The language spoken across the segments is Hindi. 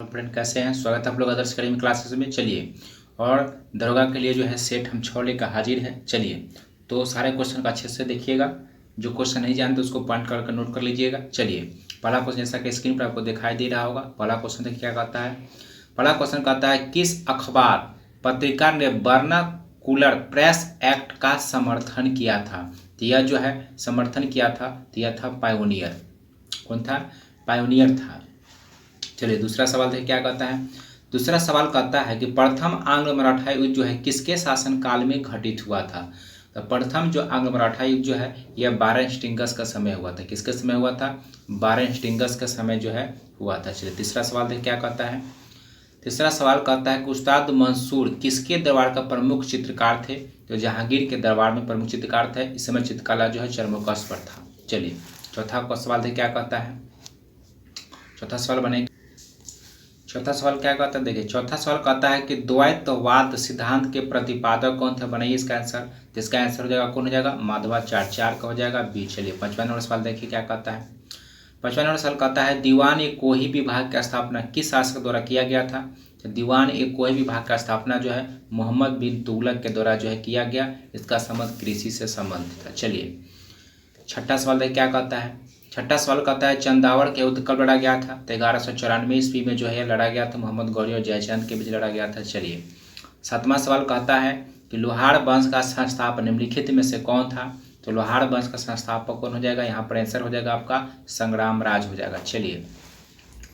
फ्रेंड कैसे हैं। स्वागत है आप लोग आदर्श अकेडमी क्लासेस में। चलिए, और दरोगा के लिए जो है सेट हम 6 लेकर हाजिर है। चलिए, तो सारे क्वेश्चन का अच्छे से देखिएगा। जो क्वेश्चन नहीं जानते उसको पॉइंट करके नोट कर लीजिएगा। चलिए, पहला क्वेश्चन जैसा कि स्क्रीन पर आपको दिखाई दे रहा होगा। पहला क्वेश्चन देखिए क्या कहता है। पहला क्वेश्चन कहता है, किस अखबार पत्रिका ने वर्नाकुलर प्रेस एक्ट का समर्थन किया था। तो यह जो है समर्थन किया था, तो यह था पायोनियर। कौन था? पायोनियर था। चलिए, दूसरा सवाल देखिए क्या कहता है। दूसरा सवाल कहता है कि प्रथम आंग्ल मराठा युद्ध जो है किसके शासनकाल में घटित हुआ था। तो प्रथम जो आंग्ल मराठा युद्ध जो है यह बारहस्टिंगस का समय हुआ था। किसके समय हुआ था? बारहस्टिंगस का समय जो है हुआ था। चलिए, तीसरा सवाल देखिए क्या कहता है। तीसरा सवाल कहता है कि उस्ताद मंसूर किसके दरबार का प्रमुख चित्रकार थे। तो जहांगीर के दरबार में प्रमुख चित्रकार थे। इस समय चित्रकला जो है चरमोत्कर्ष पर था। चलिए, चौथा सवाल देखिए क्या कहता है। चौथा सवाल बने चौथा सवाल क्या कहता है। देखिए, चौथा सवाल कहता है कि द्वैतवाद सिद्धांत के प्रतिपादक कौन थे। बनाइए इसका आंसर। तो इसका आंसर हो जाएगा, कौन हो जाएगा? माधवाचार्य का हो जाएगा बी। चलिए, 55 नंबर सवाल देखिए क्या कहता है। 55 नंबर सवाल कहता है, दीवान ए कोही विभाग की स्थापना किस शासक द्वारा किया गया था। तो दीवान ए कोही विभाग का स्थापना जो है मोहम्मद बिन तुगलक के द्वारा जो है किया गया। इसका संबंध कृषि से संबंधित था। चलिए, छठा सवाल देखिए क्या कहता है। छठा सवाल कहता है, चंदावड़ के युद्ध कब लड़ा गया था। तो 1194 ईस्वी में जो है लड़ा गया था। मोहम्मद गौरी और जयचंद के बीच लड़ा गया था। चलिए, सातवां सवाल कहता है कि लोहार वंश का संस्थापक निम्नलिखित में से कौन था। तो लोहार वंश का संस्थापक कौन हो जाएगा? यहाँ पर आंसर हो जाएगा आपका संग्राम राज हो जाएगा। चलिए,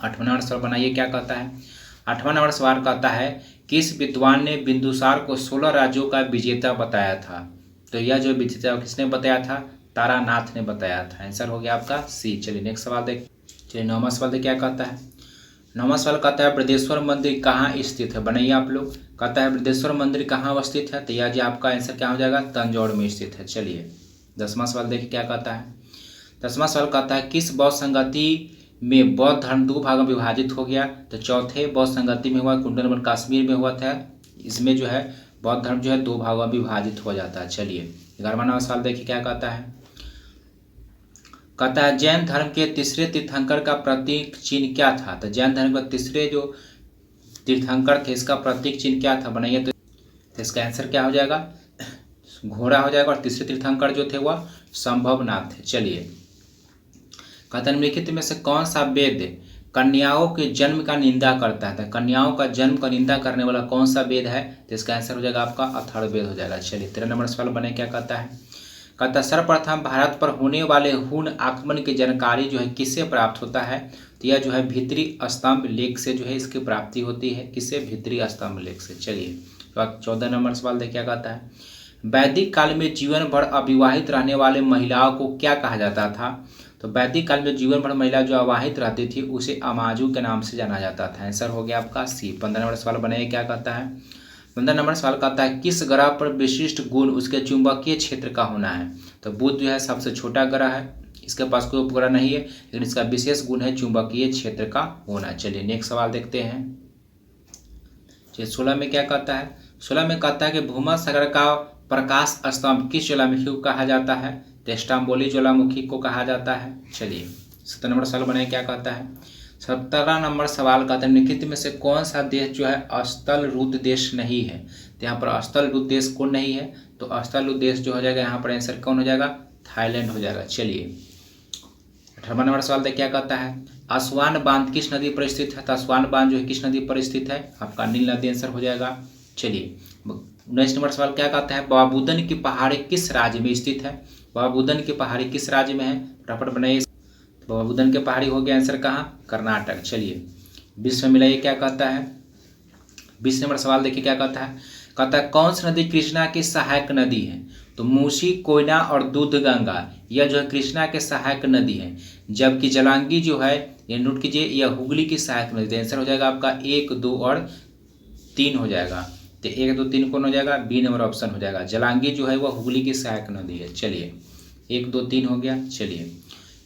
8वां नंबर सवाल बनाइए क्या कहता है। 8वां नंबर सवाल कहता है, किस विद्वान ने बिंदुसार को 16 राज्यों का विजेता बताया था। तो यह जो विजेता किसने बताया था? तारानाथ ने बताया था। आंसर हो गया आपका सी। चलिए, नेक्स्ट सवाल देख। चलिए, 9वां सवाल देख क्या कहता है। 9वां सवाल कहता है, बृहदेश्वर मंदिर कहाँ स्थित है। बनाइए आप लोग। कहता है बृहदेश्वर मंदिर कहाँ अवस्थित है। तो यह जी आपका आंसर क्या हो जाएगा? तंजौर में स्थित है। चलिए, 10वां सवाल देखिए क्या कहता है। 10वां सवाल कहता है, किस बौद्ध संगति में बौद्ध धर्म 2 भागों में विभाजित हो गया। तो चौथे बौद्ध संगति में हुआ, कुंडलवन कश्मीर में हुआ था। इसमें जो है बौद्ध धर्म जो है 2 भागों में विभाजित हो जाता है। चलिए, 11वां नंबर सवाल देखिए क्या कहता है। कहता है, जैन धर्म के तीसरे तीर्थंकर का प्रतीक चिन्ह क्या था। तो जैन धर्म का तीसरे जो तीर्थंकर थे इसका प्रतीक चिन्ह क्या था। बनाइए। तो इसका आंसर क्या हो जाएगा? घोड़ा हो जाएगा। और तीसरे तीर्थंकर जो थे वह संभवनाथ थे। चलिए, कहता है निम्नलिखित में से कौन सा वेद कन्याओं के जन्म का निंदा करता है। तो कन्याओं का जन्म का निंदा करने वाला कौन सा वेद है। तो इसका आंसर हो जाएगा आपका अथर्ववेद हो जाएगा। चलिए, 13 नंबर सवाल बने क्या कहता है। कहता है, सर्वप्रथम भारत पर होने वाले हुन आक्रमण की जानकारी जो है किससे प्राप्त होता है। तो यह जो है भीतरी स्तंभ लेख से जो है इसकी प्राप्ति होती है। किससे? भीतरी स्तंभ लेख से। चलिए, तो 14 नंबर सवाल देखिए क्या कहता है। वैदिक काल में जीवन भर अविवाहित रहने वाले महिलाओं को क्या कहा जाता था। तो वैदिक काल में जीवन भर महिला जो अविवाहित रहती थी उसे अमाजू के नाम से जाना जाता था। आंसर हो गया आपका सी। 15 नंबर सवाल बने क्या कहता है। 15 नंबर सवाल कहता है, किस ग्रह पर विशिष्ट गुण उसके चुंबकीय क्षेत्र का होना है। तो बुध जो है सबसे छोटा ग्रह है। इसके पास कोई उपग्रह नहीं है, लेकिन इसका विशेष गुण है चुंबकीय क्षेत्र का होना। चलिए, नेक्स्ट सवाल देखते हैं। चलिए, 16 में क्या कहता है। 16 में कहता है कि भूमध्यसागर का प्रकाश स्तंभ किस ज्वालामुखी को कहा जाता है। तो स्टाम्बोली ज्वालामुखी को कहा जाता है। चलिए, 17 नंबर सवाल बने क्या कहता है। 17 नंबर सवाल कहता है, निम्नलिखित में से कौन सा देश जो है स्थलरुद्ध देश नहीं है। तो यहाँ पर स्थलरुद्ध देश कौन नहीं है। तो स्थलरुद्ध देश जो हो जाएगा यहाँ पर आंसर कौन हो जाएगा? थाईलैंड हो जाएगा। चलिए, 18वां नंबर सवाल देख क्या कहता है। असवान बांध किस नदी पर स्थित है। तो असवान बांध जो है किस नदी पर स्थित है? आपका नील नदी आंसर हो जाएगा। चलिए, 19 नंबर सवाल क्या कहता है, बाबूदन की पहाड़ी किस राज्य में स्थित है। बाबूदन की पहाड़ी किस राज्य में है। फटाफट बनाइए। बाबूदन के पहाड़ी हो गया आंसर कहाँ? कर्नाटक। चलिए, 20 में मिलाइए क्या कहता है। 20 नंबर सवाल देखिए क्या कहता है। कहता है, कौन सी नदी कृष्णा की सहायक नदी है। तो मूसी, कोयना और दूधगंगा यह जो है कृष्णा के सहायक नदी है। जबकि जलांगी जो है ये नोट कीजिए यह हुगली की सहायक नदी। आंसर हो जाएगा आपका 1, 2 और 3 हो जाएगा। तो 1, 2, 3 कौन हो जाएगा? बी नंबर ऑप्शन हो जाएगा। जलांगी जो है वह हुगली की सहायक नदी है। चलिए, 1, 2, 3 हो गया। चलिए,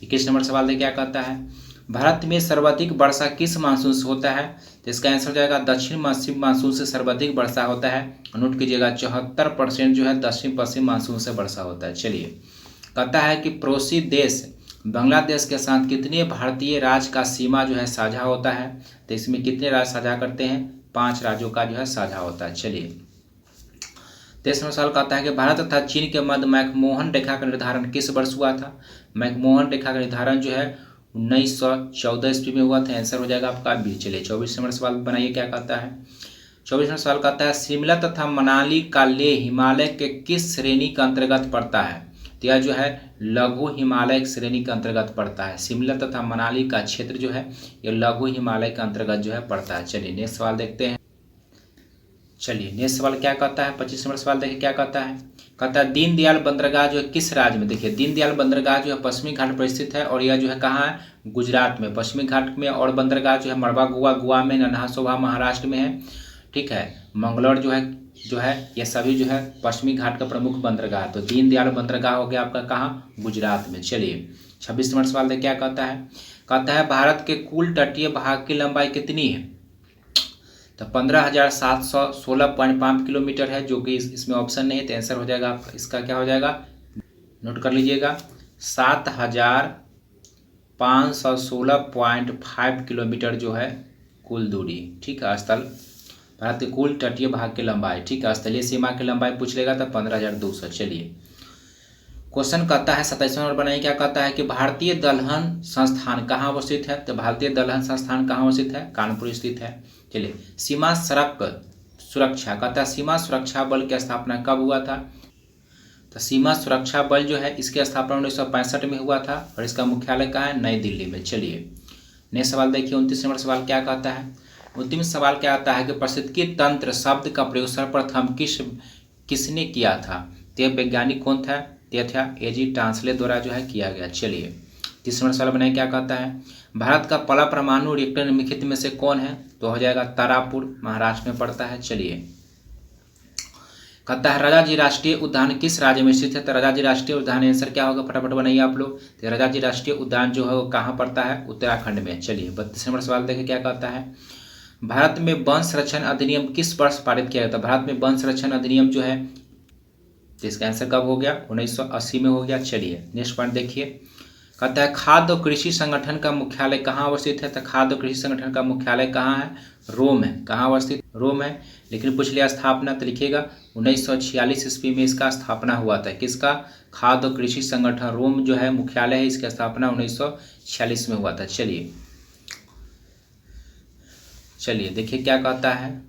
21 नंबर सवाल देखिए क्या कहता है। भारत में सर्वाधिक वर्षा किस मानसून से होता है। तो इसका आंसर हो जाएगा दक्षिण पश्चिम मानसून से सर्वाधिक वर्षा होता है। नोट कीजिएगा 74% जो है दक्षिण पश्चिम मानसून से वर्षा होता है। चलिए, कहता है कि पड़ोसी देश बांग्लादेश के साथ कितने भारतीय राज्य का सीमा जो है साझा होता है? तो इसमें कितने राज्य साझा करते हैं? 5 राज्यों का जो है साझा होता है। चलिए 23वां सवाल कहता है कि भारत तथा चीन के मध्य मैकमोहन रेखा का निर्धारण किस वर्ष हुआ था? मैकमोहन रेखा का निर्धारण जो है 1914 ईस्वी में हुआ था। आंसर हो जाएगा आपका बी। चलिए 24वां सवाल बनाइए, क्या कहता है? 24वां सवाल कहता है शिमला तथा मनाली का लेह हिमालय के किस श्रेणी के अंतर्गत पड़ता है? तो यह जो है लघु हिमालय श्रेणी के अंतर्गत पड़ता है। शिमला तथा मनाली का क्षेत्र जो है यह लघु हिमालय के अंतर्गत जो है पड़ता है। चलिए नेक्स्ट सवाल देखते हैं। चलिए नेक्स्ट सवाल क्या कहता है? 25वां सवाल देखिए क्या कहता है? कहता है दीनदयाल बंदरगाह जो है किस राज्य में? देखिए दीनदयाल बंदरगाह जो है पश्चिमी घाट पर स्थित है और यह जो है कहाँ है? गुजरात में पश्चिमी घाट में। और बंदरगाह जो है मड़वा गोवा में, नन्हासोभा महाराष्ट्र में है। ठीक है, मंगलौर जो है ये सभी जो है पश्चिमी घाट का प्रमुख बंदरगाह। तो दीनदयाल बंदरगाह हो गया आपका कहाँ? गुजरात में। चलिए 26वां सवाल देखिए क्या कहता है? कहता है भारत के कुल तटीय भाग की लंबाई कितनी है? तो 15,716.5 किलोमीटर है, जो कि इसमें ऑप्शन नहीं है। तो आंसर हो जाएगा आपका इसका क्या हो जाएगा? नोट कर लीजिएगा 7,516.5 किलोमीटर जो है कुल दूरी। ठीक है, स्थल भारत के कुल तटीय भाग की लंबाई। ठीक है, स्थलीय सीमा की लंबाई पूछ लेगा तो 15,200। चलिए क्वेश्चन कहता है 27वां नंबर बनाइए, क्या कहता है कि भारतीय दलहन संस्थान कहाँ अवस्थित है? तो भारतीय दलहन संस्थान कहाँ अवस्थित है? कानपुर स्थित है। चलिए सीमा सड़क सुरक्षा कहता है सीमा सुरक्षा बल की स्थापना कब हुआ था? तो सीमा सुरक्षा बल जो है इसकी स्थापना 1965 में हुआ था और इसका मुख्यालय कहाँ है? नई दिल्ली में। चलिए नेक्स्ट सवाल देखिए 29 नंबर सवाल क्या कहता है? 29वां सवाल क्या आता है कि पारिस्थितिकी तंत्र शब्द का प्रयोग सर्वप्रथम किसने किया था? तो वैज्ञानिक कौन था? यह था एजी टांसले द्वारा जो है किया गया। चलिए 30वां सवाल बनाए, क्या कहता है? भारत का पहला परमाणु रिएक्टर निम्नलिखित में से कौन है? तो हो जाएगा तारापुर, महाराष्ट्र में पड़ता है। चलिए कहता है राजाजी राष्ट्रीय उद्यान किस राज्य में स्थित है? तो राजाजी राष्ट्रीय उद्यान आंसर क्या होगा? फटाफट बनाइए आप लोग। तो राजाजी राष्ट्रीय उद्यान जो है वो कहाँ पड़ता है? उत्तराखंड में। चलिए 32वां नंबर सवाल देखिए क्या कहता है? भारत में वन संरक्षण अधिनियम किस वर्ष पारित किया गया था? भारत में वन संरक्षण अधिनियम जो है तो इसका आंसर कब हो गया? 1980 में हो गया। चलिए नेक्स्ट पॉइंट देखिए, कहता है खाद्य और कृषि संगठन का मुख्यालय कहाँ अवस्थित है? तो खाद्य और कृषि संगठन का मुख्यालय कहाँ है? रोम है। कहाँ अवस्थित? रोम है। लेकिन पूछ लिया स्थापना, तो लिखिएगा 1946 ईस्वी में इसका स्थापना हुआ था। किसका? खाद्य और कृषि संगठन रोम जो है मुख्यालय है, इसका स्थापना 1946 में हुआ था। चलिए देखिए क्या कहता है?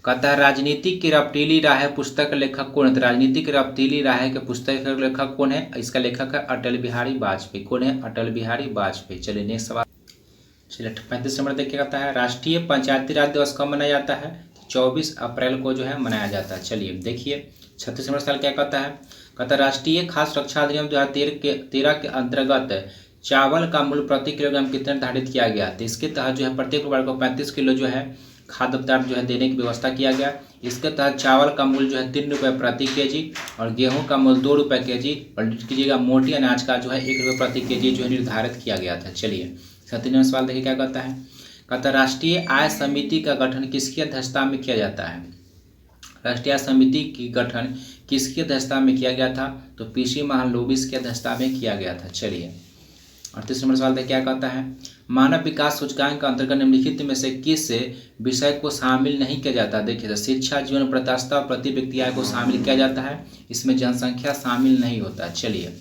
कहता है राजनीति की रफ्तीली राह पुस्तक का लेखक कौन है? तो राजनीति की रफ्तीली राह के पुस्तक का लेखक कौन है? इसका लेखक है अटल बिहारी वाजपेयी। कौन है? अटल बिहारी वाजपेयी। चलिए नेक्स्ट सवाल। चलिए 35 नंबर देखिए, कहता है राष्ट्रीय पंचायती राज दिवस कब मनाया जाता है? 24 अप्रैल को जो है मनाया जाता है। चलिए देखिए 36 नंबर सवाल क्या कहता है? कहता है राष्ट्रीय खाद्य सुरक्षा अधिनियम 2013 के अंतर्गत चावल का मूल्य प्रति किलोग्राम कितना निर्धारित किया गया? तो इसके तहत जो है प्रत्येक परिवार को 35 किलो जो है खाद्य पदार्थ जो है देने की व्यवस्था किया गया। इसके तहत चावल का मूल्य जो है 3 रुपये प्रति केजी और गेहूं का मूल्य 2 रुपये केजी और कीजिएगा मोटी अनाज का जो है 1 रुपये प्रति केजी जो है निर्धारित किया गया था। चलिए 37वां सवाल देखिए क्या कहता है? कहता है राष्ट्रीय आय समिति का गठन किसकी अध्यक्षता में किया जाता है? राष्ट्रीय आय समिति की गठन किसकी अध्यक्षता में किया गया था? तो पीसी महालनोबिस की अध्यक्षता में किया गया था। चलिए 38 नंबर सवाल देखिए क्या कहता है? मानव विकास सूचकांक के अंतर्गत निम्नलिखित में से किस विषय को शामिल नहीं किया जाता? देखिए तो शिक्षा, जीवन प्रत्याशा और प्रति व्यक्ति आय को शामिल किया जाता है, इसमें जनसंख्या शामिल नहीं होता। चलिए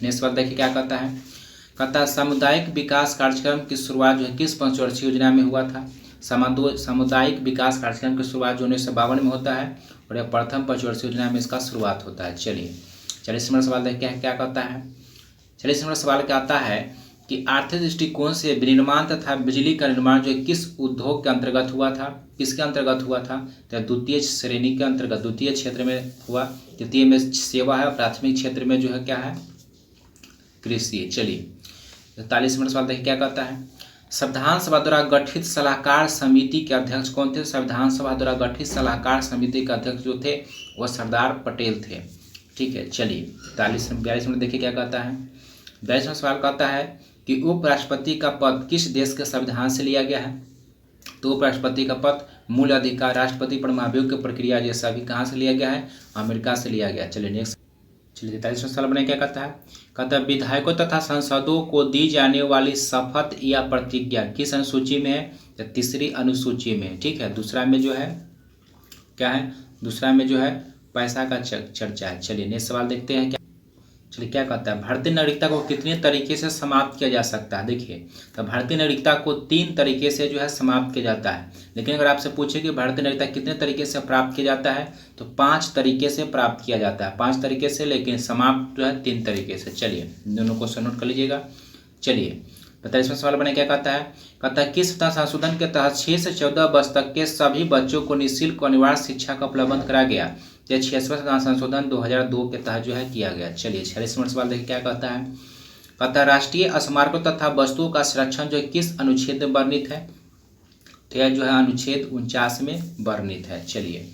नेक्स्ट सवाल देखिए क्या कहता है? कहता है सामुदायिक विकास कार्यक्रम की शुरुआत जो है किस पंचवर्षीय योजना में हुआ था? सामुदायिक विकास कार्यक्रम की शुरुआत जो 1952 में होता है और यह प्रथम पंचवर्षीय योजना में इसका शुरुआत होता है। चलिए 40 नंबर सवाल देखिए क्या कहता है? 40 नंबर सवाल क्या आता है कि आर्थिक दृष्टिकोण से विनिर्माण तथा बिजली का निर्माण जो किस उद्योग के अंतर्गत हुआ था? किसके अंतर्गत हुआ था? तो द्वितीय श्रेणी के अंतर्गत, द्वितीय क्षेत्र में हुआ। द्वितीय में सेवा है, प्राथमिक क्षेत्र में जो है क्या है? कृषि। चलिए 41 नंबर सवाल देखिए क्या कहता है? संविधान सभा द्वारा गठित सलाहकार समिति के अध्यक्ष कौन थे? संविधान सभा द्वारा गठित सलाहकार समिति के अध्यक्ष जो थे वह सरदार पटेल थे। ठीक है, चलिए 42 नंबर देखिए क्या कहता है? 42वां सवाल कहता है कि उपराष्ट्रपति का पद किस देश के संविधान से लिया गया है? तो उपराष्ट्रपति का पद, मूल अधिकार, राष्ट्रपति पर महाभियोग की प्रक्रिया, ये सभी कहाँ से लिया गया है? अमेरिका से लिया गया। चलिए नेक्स्ट चलिए 43वां सवाल बने क्या कहता है विधायकों तथा सांसदों को दी जाने वाली शपथ या प्रतिज्ञा किस अनुसूची में है? तो तीसरी अनुसूची में। ठीक है, दूसरा में जो है क्या है, दूसरा में जो है पैसा का चर्चा है। चलिए नेक्स्ट सवाल देखते हैं क्या। चलिए क्या कहता है भारतीय नागरिकता को कितने तरीके से समाप्त किया जा सकता है? देखिए, तो भारतीय नागरिकता को 3 तरीके से जो है समाप्त किया जाता है। लेकिन अगर आपसे पूछे कि भारतीय नागरिकता कितने तरीके से प्राप्त किया जाता है, तो 5 तरीके से प्राप्त किया जाता है, 5 तरीके से, लेकिन समाप्त जो है 3 तरीके से। चलिए दोनों क्वेश्चन नोट कर लीजिएगा। चलिए 45वां सवाल बने क्या कहता है किस संशोधन के तहत 6 से 14 वर्ष तक के सभी बच्चों को निःशुल्क अनिवार्य शिक्षा का प्रबंध कराया गया? यह 66वां संशोधन 2002 के तहत जो है किया गया। चलिए 46वां सवाल देखिए क्या कहता है राष्ट्रीय स्मारकों तथा वस्तुओं का संरक्षण जो किस अनुच्छेद में वर्णित है? तो यह जो है अनुच्छेद 49 में वर्णित है। चलिए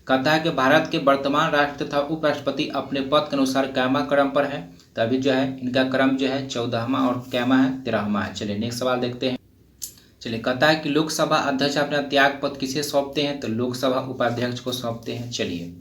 कहता है कि भारत के वर्तमान राष्ट्र तथा उपराष्ट्रपति अपने पद के अनुसार कैमा क्रम पर है? तो अभी जो है इनका क्रम जो है 14वां और कैमा है 13वां है। चलिए नेक्स्ट सवाल देखते हैं। चलिए कहता है कि लोकसभा अध्यक्ष अपना त्याग पद किसे सौंपते हैं? तो लोकसभा उपाध्यक्ष को सौंपते हैं। चलिए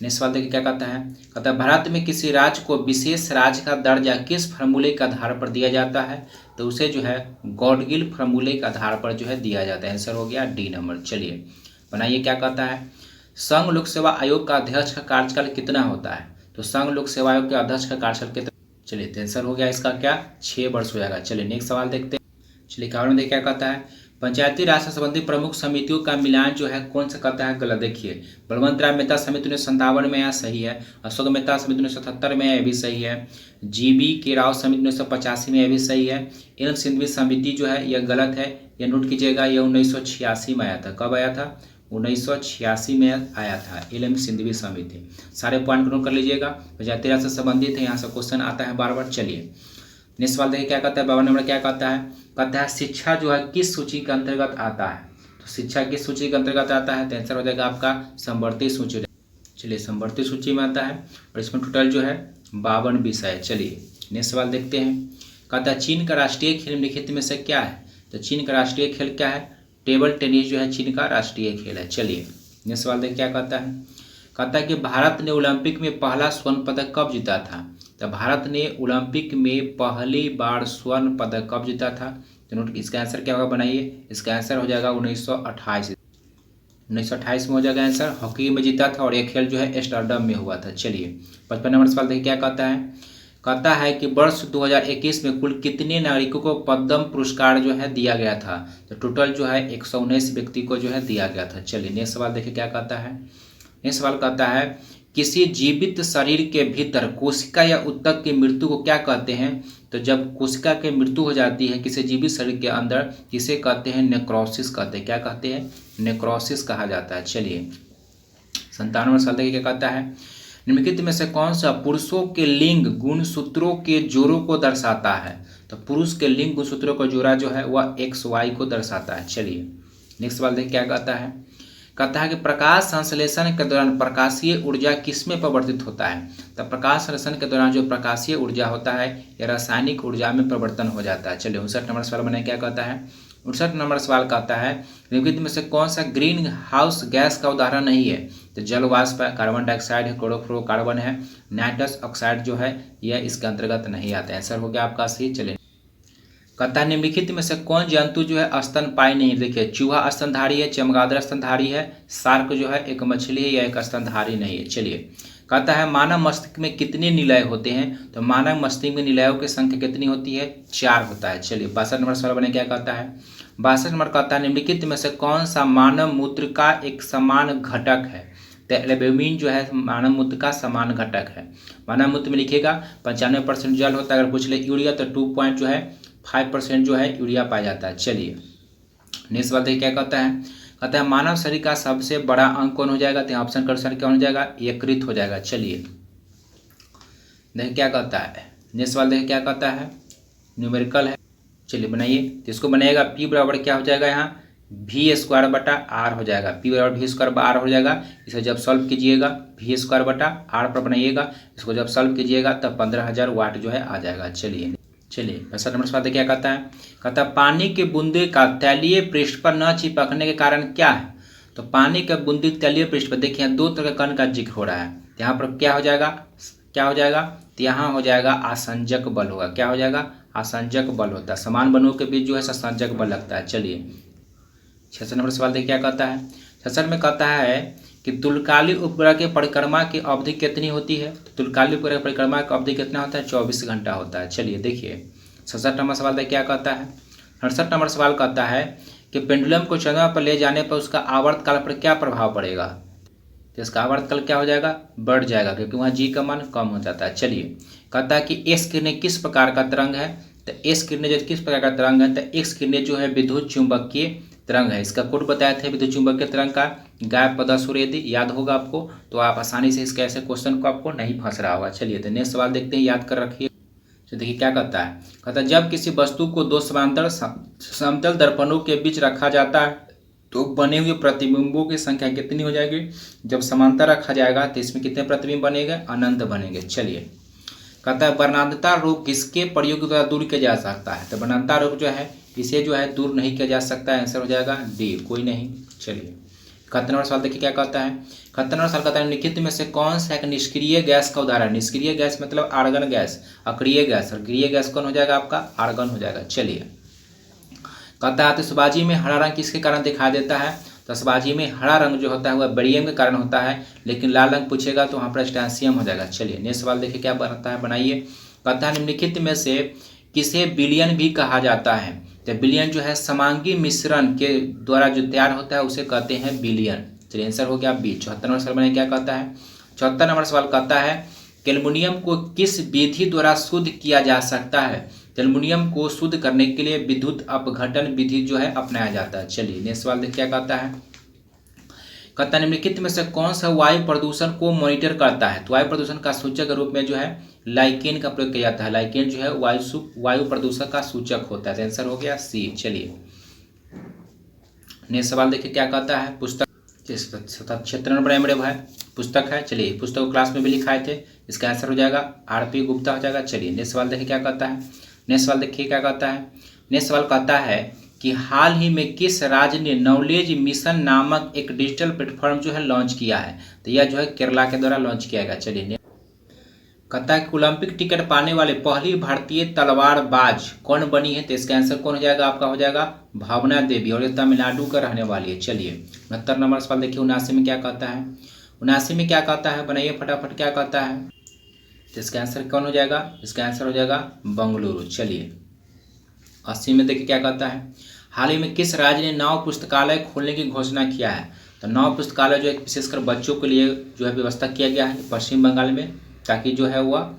नेक्स्ट सवाल देखिए क्या कहता है भारत में किसी राज्य को विशेष राज्य का दर्जा किस फार्मूले के आधार पर दिया जाता है? तो उसे जो है गॉडगिल फार्मूले के आधार पर जो है दिया जाता है। आंसर हो गया डी नंबर। चलिए बनाइए क्या कहता है संघ लोक सेवा आयोग का अध्यक्ष का कार्यकाल कितना होता है? तो संघ लोक सेवा आयोग के अध्यक्ष का कार्यकाल कितना? चलिए आंसर हो गया इसका क्या 6 वर्ष हो जाएगा। चलिए नेक्स्ट सवाल देखते हैं। चलिए कारण में क्या कहता है पंचायती राज से संबंधित प्रमुख समितियों का मिलान जो है कौन सा कहता है गलत? देखिए बलवंत राय मेहता समिति 1957 में, यह सही है। अशोक मेहता समिति 1977 में, यह भी सही है। जीबी के राव समिति 1985 में, यह भी सही है। एल सिंघवी समिति जो है यह गलत है, यह नोट कीजिएगा, यह 1986 में आया था। कब आया था? 1986 में आया था एल सिंघवी समिति। सारे पॉइंट नोट कर लीजिएगा, पंचायती राज से संबंधित है, यहाँ से क्वेश्चन आता है बार बार। चलिए नेक्स्ट सवाल देखिए क्या कहता है 52 नंबर क्या कहता है शिक्षा जो है किस सूची के अंतर्गत आता है? तो शिक्षा किस सूची के अंतर्गत आता है? तो आंसर हो जाएगा आपका समवर्ती सूची। चलिए समवर्ती सूची में आता है और इसमें टोटल जो है 52 विषय। चलिए नेक्स्ट सवाल देखते हैं चीन का राष्ट्रीय खेल निम्नलिखित में से क्या है? तो चीन का राष्ट्रीय खेल क्या है? टेबल टेनिस जो है चीन का राष्ट्रीय खेल है। चलिए नेक्स्ट सवाल देखिए क्या कहता है कि भारत ने ओलंपिक में पहला स्वर्ण पदक कब जीता था? तो भारत ने ओलंपिक में पहली बार स्वर्ण पदक कब जीता था? तो नोट इसका आंसर क्या होगा बनाइए। इसका आंसर हो जाएगा 1928 में हो जाएगा आंसर। हॉकी में जीता था और यह खेल जो है एम्स्टर्डम में हुआ था। चलिए 55 नंबर सवाल देखिए क्या कहता है कि वर्ष 2021 में कुल कितने नागरिकों को पद्म पुरस्कार जो है दिया गया था? तो टोटल जो है 119 व्यक्ति को जो है दिया गया था। चलिए नेक्स्ट सवाल देखिए क्या कहता है। नेक्स्ट सवाल कहता है किसी जीवित शरीर के भीतर कोशिका या ऊतक की मृत्यु को क्या कहते हैं? तो जब कोशिका की मृत्यु हो जाती है किसी जीवित शरीर के अंदर, इसे कहते हैं नेक्रोसिस कहते हैं। क्या कहते हैं? नेक्रोसिस कहा जाता है। चलिए 57 नंबर सवाल देखिए क्या कहता है निम्नलिखित में से कौन सा पुरुषों के लिंग गुणसूत्रों के जोड़ों को दर्शाता है? तो पुरुष के लिंग गुणसूत्रों का जोड़ा जो है वह XY को दर्शाता है। चलिए नेक्स्ट सवाल देखिए क्या कहता है कि प्रकाश संश्लेषण के दौरान प्रकाशीय ऊर्जा किसमें परिवर्तित होता है? तो प्रकाश संश्लेषण के दौरान जो प्रकाशीय ऊर्जा होता है यह रासायनिक ऊर्जा में परिवर्तन हो जाता है। चलिए 59 नंबर सवाल बनाए क्या कहता है 59 नंबर सवाल कहता है निम्नलिखित में से कौन सा ग्रीन हाउस गैस का उदाहरण नहीं है? तो जल वाष्प है, कार्बन डाइऑक्साइड है, क्लोरोफ्लोरोकार्बन है, नाइट्रस ऑक्साइड जो है यह इसके अंतर्गत नहीं आता है। आंसर हो गया आपका सी। चलिए कहता है निम्नलिखित में से कौन जंतु जो है स्तनपायी नहीं? देखिए चूहा स्तनधारी है, चमगादड़ स्तनधारी है, शार्क जो है एक मछली है, यह एक स्तनधारी नहीं है। चलिए कहता है मानव मस्तिष्क में कितने निलय होते हैं? तो मानव मस्तिष्क में निलयों की संख्या कितनी होती है? 4 होता है। चलिए 62 नंबर सवाल बने क्या कहता है 62 नंबर कहता है निम्नलिखित में से कौन सा मानव मूत्र का एक समान घटक है? तो एल्ब्यूमिन जो है मानव मूत्र का समान घटक है। मानव मूत्र में लिखिएगा 95% जल होता है। अगर पूछ ले यूरिया तो 2.5% जो है यूरिया पाया जाता है। चलिए नेक्स्ट सवाल देखिए क्या कहता है मानव शरीर का सबसे बड़ा अंग कौन हो जाएगा? तो ऑप्शन का क्या हो जाएगा? यकृत हो जाएगा। चलिए देखिए क्या कहता है नेक्स्ट सवाल देखिए क्या कहता है न्यूमेरिकल है। चलिए बनाइए तो इसको बनाइएगा P बराबर क्या हो जाएगा यहाँ V²/R हो जाएगा। P बराबर V²/R हो जाएगा। इसे जब सॉल्व कीजिएगा V²/R पर बनाइएगा, इसको जब सॉल्व कीजिएगा तब 15,000 वाट जो है आ जाएगा। चलिए 65 नंबर सवाल क्या कहता है पानी के बूंदे का तैलीय पृष्ठ पर न चिपकने के कारण क्या है? तो पानी के बूंदे तैलीय पृष्ठ पर देखिए 2 तरह के कण का जिक्र हो रहा है। तो यहाँ पर क्या हो जाएगा, तो यहाँ हो जाएगा आसंजक बल होगा। क्या हो जाएगा, आसंजक बल होता है। समान बलों के बीच जो है संसंजक बल लगता है। चलिए 66 नंबर सवाल देखिए क्या कहता है। 66 में कहता है कि तुल्यकालिक उपग्रह की परिक्रमा की अवधि कितनी होती है। तुल्यकालिक उपग्रह परिक्रमा की अवधि कितना होता है, 24 घंटा होता है। चलिए देखिए 67 नंबर सवाल देखिए क्या कहता है। 68 नंबर सवाल कहता है कि पेंडुलम को चंद्रमा पर ले जाने पर उसका आवर्तकाल पर क्या प्रभाव पड़ेगा। तो इसका आवर्तकाल क्या हो जाएगा, बढ़ जाएगा, क्योंकि वहाँ जी का मान कम हो जाता है। चलिए कहता है कि एक्स किरणें किस प्रकार का तरंग है। तो एक्स किरणें जो किस प्रकार का तरंग है, तो एक्स किरणें जो है विद्युत चुंबकीय तरंग है। इसका कोड बताए थे विद्युत चुंबकीय तरंग का, गायब पदा सूर्य, यदि याद होगा आपको तो आप आसानी से इसके ऐसे क्वेश्चन को आपको नहीं फंस रहा होगा। चलिए तो नेक्स्ट सवाल देखते हैं, याद कर रखिए। तो देखिए क्या कहता है। कहता है जब किसी वस्तु को दो समांतर समतल दर्पणों के बीच रखा जाता है तो बने हुए प्रतिबिंबों की संख्या कितनी हो जाएगी। जब समांतर रखा जाएगा तो इसमें कितने प्रतिबिंब बनेंगे, अनंत बनेंगे। चलिए कहता है वर्णांतता रोग किसके प्रयोग द्वारा दूर किया जा सकता है। तो वर्णांतता रोग जो है इसे जो है दूर नहीं किया जा सकता है। आंसर हो जाएगा डी, कोई नहीं। चलिए 71 नंबर सवाल देखिए क्या कहता है। 71 नंबर सवाल कहता है निम्नलिखित में से कौन सा एक निष्क्रिय गैस का उदाहरण। निष्क्रिय गैस मतलब आर्गन गैस, अक्रिय गैस, और क्रिय गैस कौन हो जाएगा आपका, आर्गन हो जाएगा। चलिए कहता है आतिशबाजी में हरा रंग किसके कारण दिखाई देता है। तो आतिशबाजी में हरा रंग जो होता है वह बेरियम के कारण होता है, लेकिन लाल रंग पूछेगा तो वहाँ पर स्ट्रोंशियम हो जाएगा। चलिए नेक्स्ट सवाल देखिए क्या बनता है, बनाइए। कहता है निम्नलिखित में से किसे विलयन भी कहा जाता है। तो विलयन जो है समांगी मिश्रण के द्वारा जो तैयार होता है उसे कहते हैं विलयन। चलिए आंसर हो गया बी। 74 नंबर सवाल बनाइए क्या कहता है। 74 नंबर सवाल कहता है कि एल्युमिनियम को किस विधि द्वारा शुद्ध किया जा सकता है। एल्युमिनियम को शुद्ध करने के लिए विद्युत अपघटन विधि जो है अपनाया जाता है। चलिए नेक्स्ट सवाल देखिए क्या कहता है। कहता है निम्नलिखित में से कौन सा वायु प्रदूषण को मॉनिटर करता है। तो वायु प्रदूषण का सूचक के रूप में जो है लाइकेन का प्रयोग किया जाता है। लाइकेन जो है वायु प्रदूषण का सूचक होता है। आंसर हो गया सी। चलिए नेक्स्ट सवाल देखिए क्या कहता है। पुस्तक 76 नंबर बड़े भाई पुस्तक है। चलिए पुस्तक को क्लास में भी लिखाए थे, इसका आंसर हो जाएगा आरपी गुप्ता हो जाएगा। चलिए नेक्स्ट सवाल देखिए क्या कहता है। नेक्स्ट सवाल देखिए क्या कहता है। नेक्स्ट सवाल कहता है कि हाल ही में किस राज्य ने नॉलेज मिशन नामक एक डिजिटल प्लेटफॉर्म जो है लॉन्च किया है। तो यह जो है केरला के द्वारा लॉन्च किया गया। चलिए कहता है कि ओलंपिक टिकट पाने वाले पहली भारतीय तलवारबाज कौन बनी है। तो इसका आंसर कौन हो जाएगा आपका, हो जाएगा भावना देवी, और ये तमिलनाडु का रहने वाली है। चलिए 69 नंबर सवाल देखिए 79 में क्या कहता है। 79 में क्या कहता है, बनाइए फटाफट क्या कहता है। तो इसका आंसर कौन हो जाएगा, इसका आंसर हो जाएगा बंगलुरु। चलिए 80 में देखिए क्या कहता है। हाल ही में किस राज्य ने नाव पुस्तकालय खोलने की घोषणा किया है। तो नाव पुस्तकालय जो है विशेषकर बच्चों के लिए जो है व्यवस्था किया गया है पश्चिम बंगाल में, ताकि जो है वह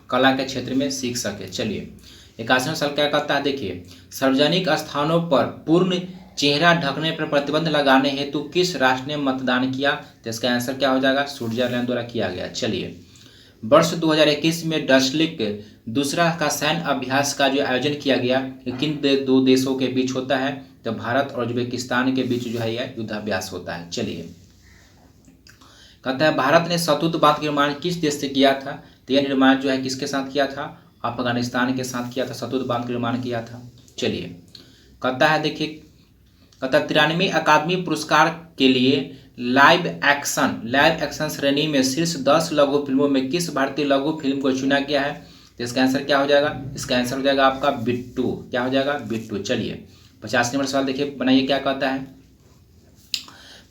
कला के क्षेत्र में सीख सके। चलिए 81वां सवाल क्या कहता है। देखिए सार्वजनिक स्थानों पर पूर्ण चेहरा ढकने पर प्रतिबंध लगाने हेतु किस राष्ट्र ने मतदान किया। तो इसका आंसर क्या हो जाएगा, स्विट्जरलैंड द्वारा किया गया। चलिए वर्ष 2021 में डस्लिक दूसरा का सैन्य अभ्यास का जो आयोजन किया गया किन दो देशों के बीच होता है। तो भारत और उज्बेकिस्तान के बीच जो है यह युद्धाभ्यास होता है। चलिए कहता है भारत ने सतलुज बांध का निर्माण किस देश से किया था। तो यह निर्माण जो है किसके साथ किया था, अफगानिस्तान के साथ किया था, सतलुज बांध का निर्माण किया था। चलिए कहता है देखिए, कहता है 93 अकादमी पुरस्कार के लिए लाइव एक्शन श्रेणी में शीर्ष 10 लघु फिल्मों में किस भारतीय लघु फिल्म को चुना गया है। तो इसका आंसर क्या हो जाएगा, इसका आंसर हो जाएगा आपका बिट्टू। क्या हो जाएगा, बिट्टू। चलिए 85 नंबर सवाल देखिए, बनाइए क्या कहता है।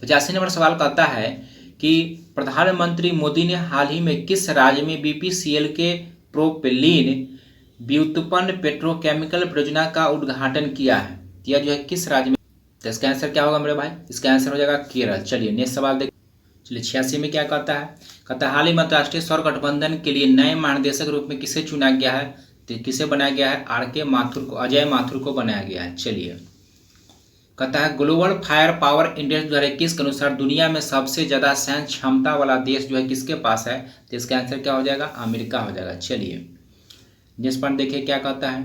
85 नंबर सवाल कहता है कि प्रधानमंत्री मोदी ने हाल ही में किस राज्य में बीपीसीएल के प्रोपेलिन व्युत्पन्न पेट्रोकेमिकल परियोजना का उद्घाटन किया है। यह जो है किस राज्य में। तो इसका आंसर क्या होगा मेरे भाई, इसका आंसर हो जाएगा केरल। चलिए नेक्स्ट सवाल देखिए। चलिए 86 में क्या कहता है। कहता है हाल ही में अंतर्राष्ट्रीय सौर गठबंधन के लिए नए महानिदेशक रूप में किसे चुना गया है। तो किसे बनाया गया है, आरके माथुर को, अजय माथुर को बनाया गया है। चलिए कहता है ग्लोबल फायर पावर इंडेक्स 2021 के अनुसार दुनिया में सबसे ज्यादा सैन्य क्षमता वाला देश जो है किसके पास है। तो इसका आंसर क्या हो जाएगा, अमेरिका हो जाएगा। चलिए नेक्स्ट पॉइंट देखिए क्या कहता है।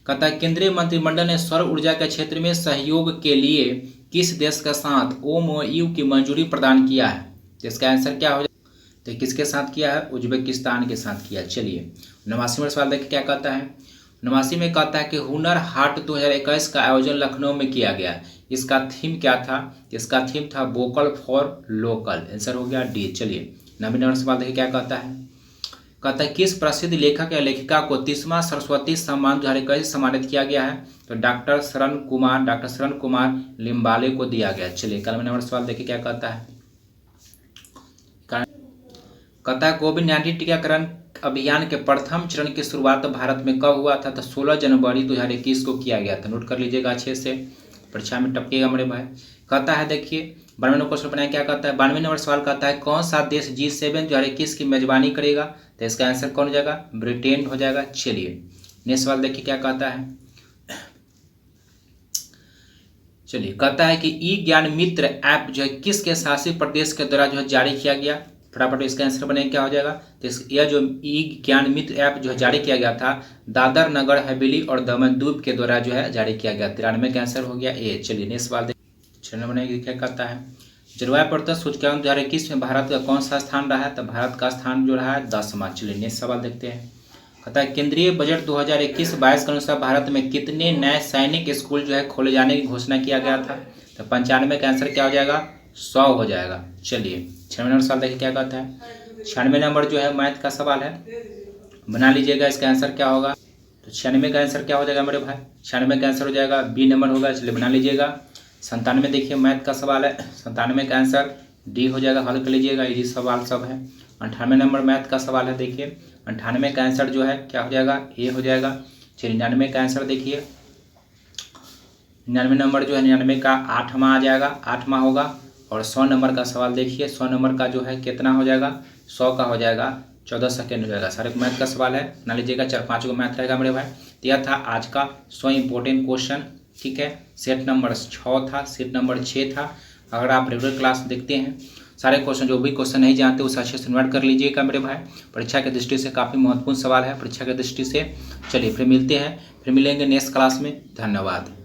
कहता है केंद्रीय मंत्रिमंडल ने सौर ऊर्जा के क्षेत्र में सहयोग के लिए किस देश के साथ OMOU की मंजूरी प्रदान किया है। तो इसका आंसर क्या हो जाएगा, तो किसके साथ किया है, उज्बेकिस्तान के साथ किया। चलिए 89वां सवाल देखिए क्या कहता है। 89 में कहता है कि हुनर हाट 2021 का आयोजन लखनऊ में किया गया। इसका थीम क्या था, इसका थीम था वोकल फॉर लोकल। आंसर हो गया डी। चलिए 90 नंबर सवाल देखिए क्या कहता है। कहता है किस प्रसिद्ध लेखक या लेखिका को 30वां सरस्वती सम्मान 2021 सम्मानित किया गया है? तो डॉक्टर शरण कुमार लिम्बाले को दिया गया। चलिए 91 नंबर सवाल देखिए क्या कहता है। कहता है कोविड-19 टीकाकरण अभियान के प्रथम चरण की शुरुआत भारत में कब हुआ था? तो 16 जनवरी 2021 को किया गया था। नोट कर लीजिएगा अच्छे से, परीक्षा में टपकेगा मेरे भाई। कहता है देखिए 92 नंबर क्वेश्चन बनाया क्या कहता है। 92 नंबर सवाल कहता है कौन सा देश G7 2021 की मेजबानी करेगा? तो इसका आंसर कौन हो जाएगा? ब्रिटेन हो जाएगा। चलिए नेक्स्ट सवाल देखिए क्या कहता है। चलिए कहता है कि ई ज्ञान मित्र ऐप जो है किसके शासित प्रदेश के द्वारा जो है जारी किया गया? फटाफट इसका आंसर बने क्या हो जाएगा। तो यह जो ई ज्ञान मित्र ऐप जो है जारी किया गया था दादर नगर हवेली और दमन द्वीप के द्वारा जो है जारी किया गया। 93 का आंसर हो गया ए। चलिए नेक्स्ट सवाल देखिए क्या कहता है। जलवायु परिवर्तन सूचकांक 2021 में भारत का कौन सा स्थान रहा है? तो भारत का स्थान जो रहा है 10वां। चलिए नेक्स्ट सवाल देखते हैं। कहता है केंद्रीय बजट 2021-22 के अनुसार भारत में कितने नए सैनिक स्कूल जो है खोले जाने की घोषणा किया गया था? तो 95 का आंसर क्या हो जाएगा? 100 हो जाएगा। चलिए 96 नंबर सवाल देखिए क्या कहता है। 96 नंबर जो है मैथ का सवाल है, बना लीजिएगा। इसका आंसर क्या होगा? तो 96 का आंसर क्या हो जाएगा मेरे भाई? 96 का आंसर हो जाएगा बी नंबर होगा। चलिए बना लीजिएगा। 97 देखिए मैथ का सवाल है, 97 का आंसर डी हो जाएगा। हल कर लीजिएगा, इजी सवाल सब है। 98 नंबर मैथ का सवाल है, देखिए 98 का आंसर जो है क्या हो जाएगा? ए हो जाएगा। चलिए 99 का आंसर देखिए, 99 नंबर जो है 99 का 8वां आ जाएगा, 8वां होगा। और 100 नंबर का सवाल देखिए, 100 नंबर का जो है कितना हो जाएगा? 100 का हो जाएगा 14 सेकेंड हो जाएगा। सारे मैथ का सवाल है, बना लीजिएगा। 4-5 को मैथ रहेगा मेरे भाई। तो यह था आज का 100 इंपॉर्टेंट क्वेश्चन, ठीक है। सेट नंबर 6 था, सेट नंबर 6 था। अगर आप रेगुलर क्लास देखते हैं, सारे क्वेश्चन जो भी क्वेश्चन नहीं जानते उसे अच्छे से नोट कर लीजिएगा मेरे भाई। परीक्षा की दृष्टि से काफ़ी महत्वपूर्ण सवाल है, परीक्षा की दृष्टि से। चलिए फिर मिलते हैं, फिर मिलेंगे नेक्स्ट क्लास में। धन्यवाद।